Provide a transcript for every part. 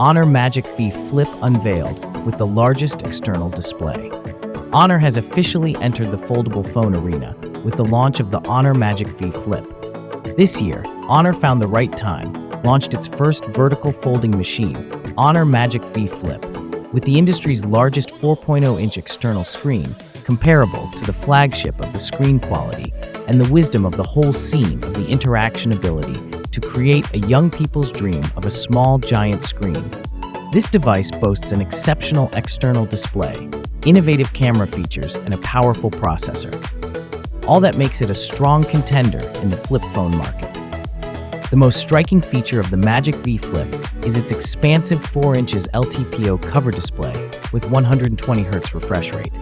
Honor Magic V Flip unveiled with the largest external display. Honor has officially entered the foldable phone arena with the launch of the Honor Magic V Flip. This year, Honor found the right time, launched its first vertical folding machine, Honor Magic V Flip, with the industry's largest 4.0-inch external screen, comparable to the flagship of the screen quality and the wisdom of the whole scene of the interaction ability to create a young people's dream of a small giant screen. This device boasts an exceptional external display, innovative camera features, and a powerful processor. All that makes it a strong contender in the flip phone market. The most striking feature of the Magic V Flip is its expansive 4 inches LTPO cover display with 120Hz refresh rate.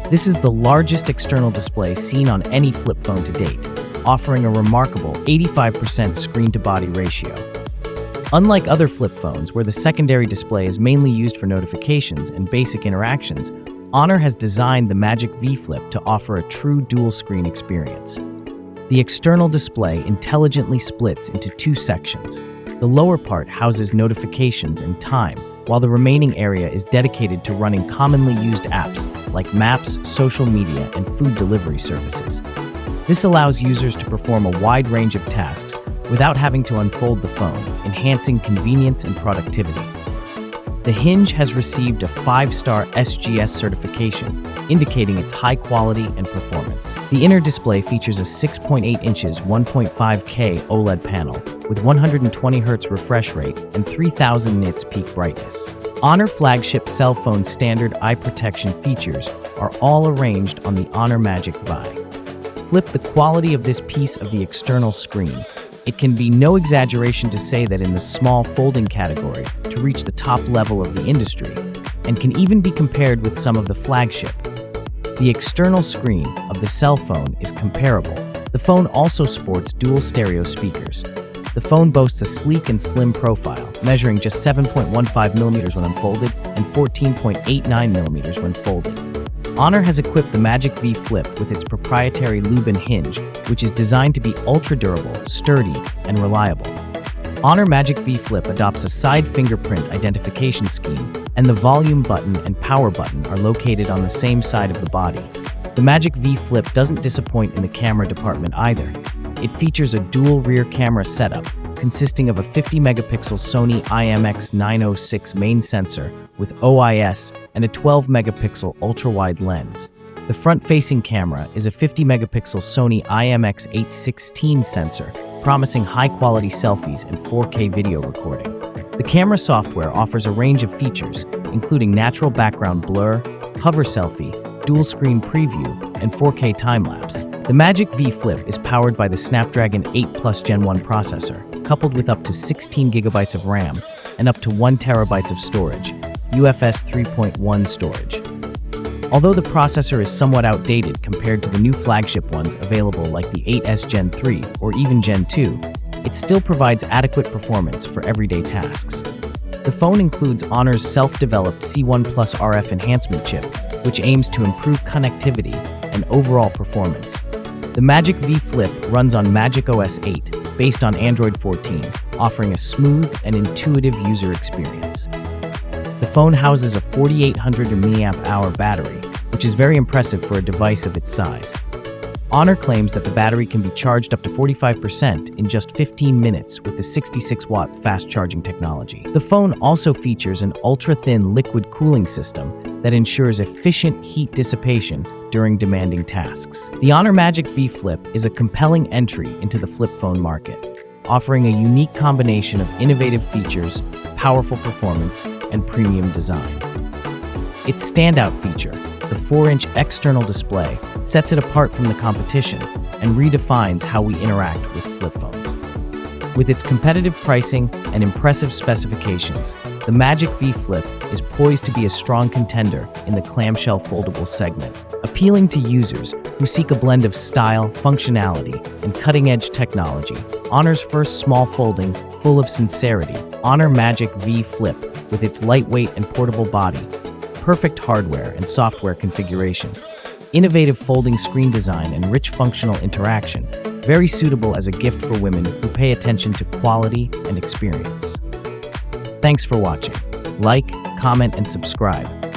This is the largest external display seen on any flip phone to date, offering a remarkable 85% screen-to-body ratio. Unlike other flip phones, where the secondary display is mainly used for notifications and basic interactions, Honor has designed the Magic V Flip to offer a true dual-screen experience. The external display intelligently splits into 2 sections. The lower part houses notifications and time, while the remaining area is dedicated to running commonly used apps like Maps, social media, and food delivery services. This allows users to perform a wide range of tasks without having to unfold the phone, enhancing convenience and productivity. The hinge has received a 5-star SGS certification, indicating its high quality and performance. The inner display features a 6.8 inches 1.5K OLED panel with 120Hz refresh rate and 3000 nits peak brightness. Honor flagship cell phone standard eye protection features are all arranged on the Honor Magic Vi. Flip the quality of this piece of the external screen. It can be no exaggeration to say that in the small folding category to reach the top level of the industry, and can even be compared with some of the flagship. The external screen of the cell phone is comparable. The phone also sports dual stereo speakers. The phone boasts a sleek and slim profile, measuring just 7.15mm when unfolded and 14.89mm when folded. Honor has equipped the Magic V Flip with its proprietary Lubin hinge, which is designed to be ultra-durable, sturdy, and reliable. Honor Magic V Flip adopts a side fingerprint identification scheme, and the volume button and power button are located on the same side of the body. The Magic V Flip doesn't disappoint in the camera department either. It features a dual rear camera setup, consisting of a 50-megapixel Sony IMX906 main sensor with OIS and a 12-megapixel ultra-wide lens. The front-facing camera is a 50-megapixel Sony IMX816 sensor, promising high-quality selfies and 4K video recording. The camera software offers a range of features, including natural background blur, hover selfie, dual-screen preview, and 4K time-lapse. The Magic V Flip is powered by the Snapdragon 8 Plus Gen 1 processor, coupled with up to 16 GB of RAM and up to 1 TB of storage, UFS 3.1 storage. Although the processor is somewhat outdated compared to the new flagship ones available like the 8S Gen 3 or even Gen 2, it still provides adequate performance for everyday tasks. The phone includes Honor's self-developed C1 Plus RF enhancement chip, which aims to improve connectivity and overall performance. The Magic V Flip runs on Magic OS 8, based on Android 14, offering a smooth and intuitive user experience. The phone houses a 4800 mAh battery, which is very impressive for a device of its size. Honor claims that the battery can be charged up to 45% in just 15 minutes with the 66-watt fast-charging technology. The phone also features an ultra-thin liquid cooling system that ensures efficient heat dissipation during demanding tasks. The Honor Magic V Flip is a compelling entry into the flip phone market, offering a unique combination of innovative features, powerful performance, and premium design. Its standout feature, the 4-inch external display, sets it apart from the competition and redefines how we interact with flip phones. With its competitive pricing and impressive specifications, the Magic V Flip is poised to be a strong contender in the clamshell foldable segment, appealing to users who seek a blend of style, functionality, and cutting-edge technology. Honor's first small folding, full of sincerity, Honor Magic V Flip, with its lightweight and portable body, perfect hardware and software configuration, innovative folding screen design, and rich functional interaction, very suitable as a gift for women who pay attention to quality and experience. Thanks for watching. Like, comment, and subscribe.